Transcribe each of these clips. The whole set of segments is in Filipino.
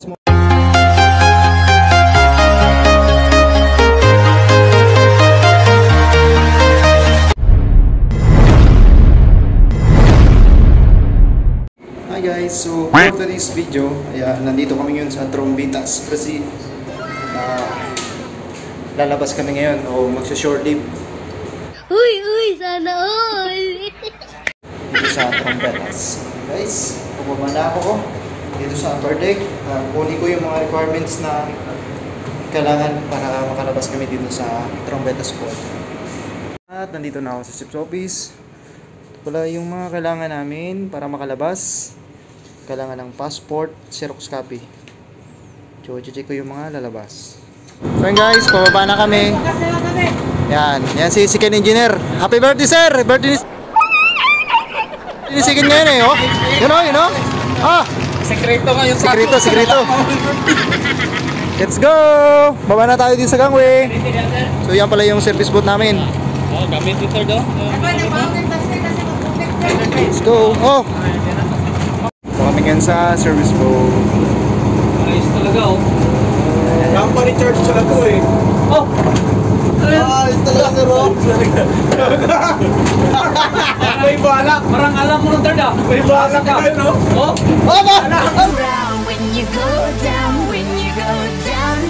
Hi guys, so for today's video, nandito kami ngayon sa Trombetas, Brazil. Lalabas kami ngayon o magsa-short trip. Uy, sana all! Dito sa Trombetas. Guys, pababa na ako dito sa upper deck. Kunin ko yung mga requirements na kailangan para makalabas kami dito sa Trombetas Port. At nandito na ako sa ship's office. Wala yung mga kailangan namin para makalabas. Kailangan ng passport, Xerox copy. So, check ko yung mga lalabas. So yun guys, pababa na kami. Yan si Ken Engineer. Happy birthday sir! Birthday ni Ken ngayon eh, oh. You know? Ah! Sekreto nga yung Sekreto. Let's go! Baba na tayo dito sa gangway. So yan pala yung service boat namin. Oh, gamit ito do. Let's go! Oh! So kami ngayon sa service boat. Ayos talaga oh. Company charge sa lato eh. Oh! Ayos talaga sir oh. May balak. Parang alam mo nung third ah. May balak ka no? Oh! When you go down, down.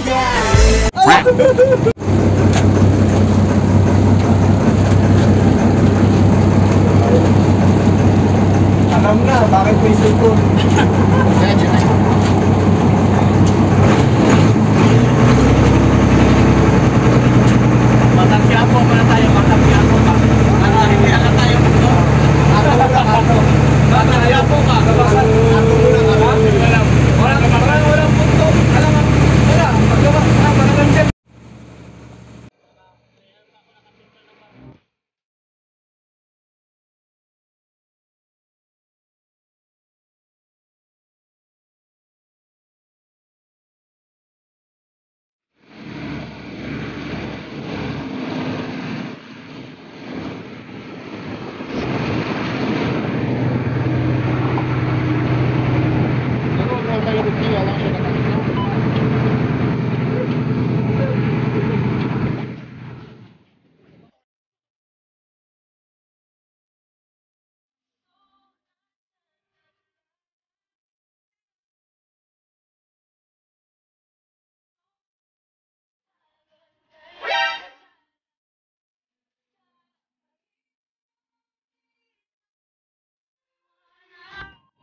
Alam na, bakit may cellphone? Matagyapo pa na tayo, matagyapo pa. Ano, hindi ala tayo dito. Matagyapo ka. Walang punto. Alam mo, wala. Paggawa, parang dyan.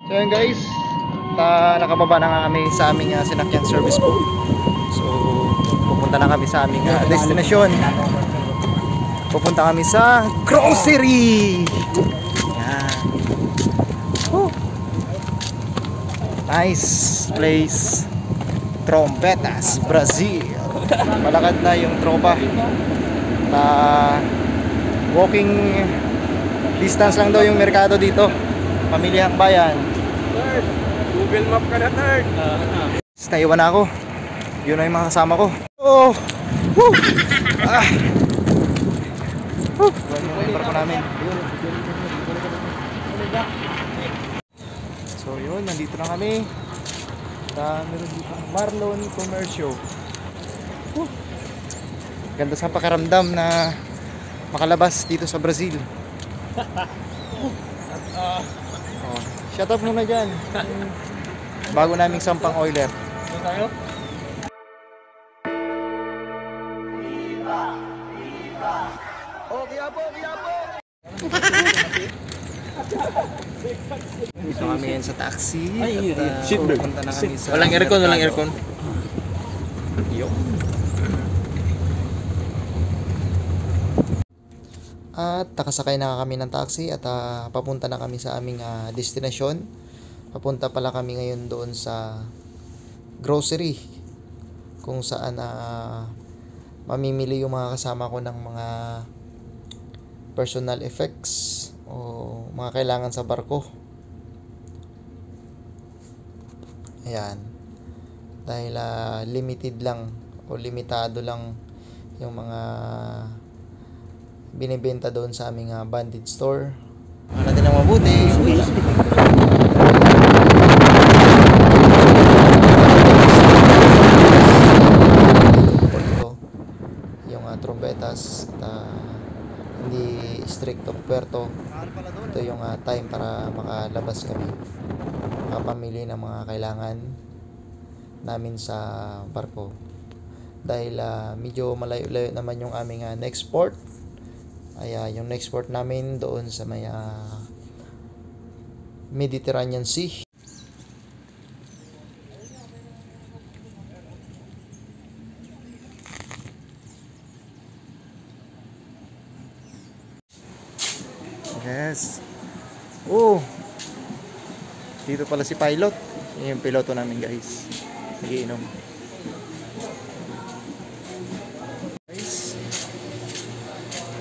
So yun guys, nakababa na nga kami sa aming sinakyan service boat. So pupunta na kami sa aming destination. Pupunta kami sa grocery. Yan. Woo. Nice place. Trombetas, Brazil. Malakad na yung tropa. Walking distance lang daw yung merkado dito. Pamilyang bayan. Third, Google Map ka na third. Naiwan na ako. Yun na yung mga kasama ko. Oh! Woo! Ah! Woo! Yun yung barko namin. So yun, nandito na kami. Meron dito Marlon Commercio. Woo! Ganda sa pakaramdam na makalabas dito sa Brazil. Shut up muna dyan. Bago naming sampang oiler. Doon tayo? Dito kami yan sa taxi. Pupunta na kami sa Walang aircon. Yo. At nakasakay na kami ng taxi at papunta na kami sa aming destinasyon. Papunta pala kami ngayon doon sa grocery kung saan mamimili yung mga kasama ko ng mga personal effects o mga kailangan sa barko. Ayan. Dahil limited lang o limitado lang yung mga binibenta doon sa aming bandit store. Natin ang mabuti. trompetas at hindi stricto puerto. Ito yung time para makalabas kami, makapamili ng mga kailangan namin sa barko dahil medyo malayo-layo naman yung aming next port. Ay yung next port namin doon sa may Mediterranean Sea. Yes. Oh. Dito pala si pilot. Yung piloto namin, guys. Nagiinom. Guys.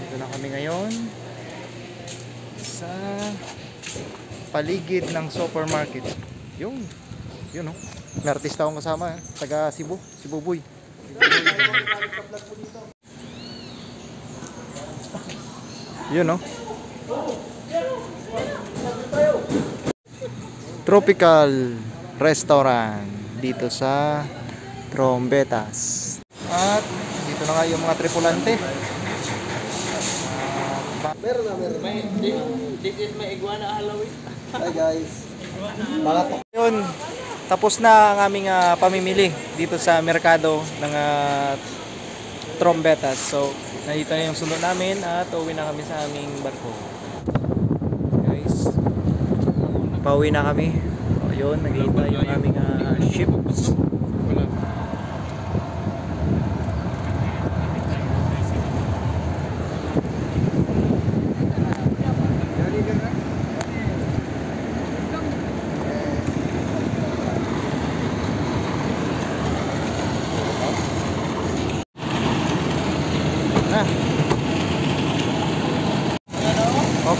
Dito na kami ngayon sa paligid ng supermarket. Yun. Yun, oh. May artista akong kasama, taga Cebu, si Buboy. Yun, oh. Tropical restaurant dito sa Trombetas. At dito na nga yung mga tripulante. This is my iguana Halloween. Hi guys. Yun, tapos na ang aming pamimili dito sa merkado ng Trombetas. So, nandito na yung sundo namin at uwi na kami sa aming barko. Guys, pauwi na kami. So, yun, naghihintay yung aming ship.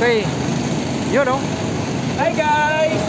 Okay. Yun, oh. Hi guys!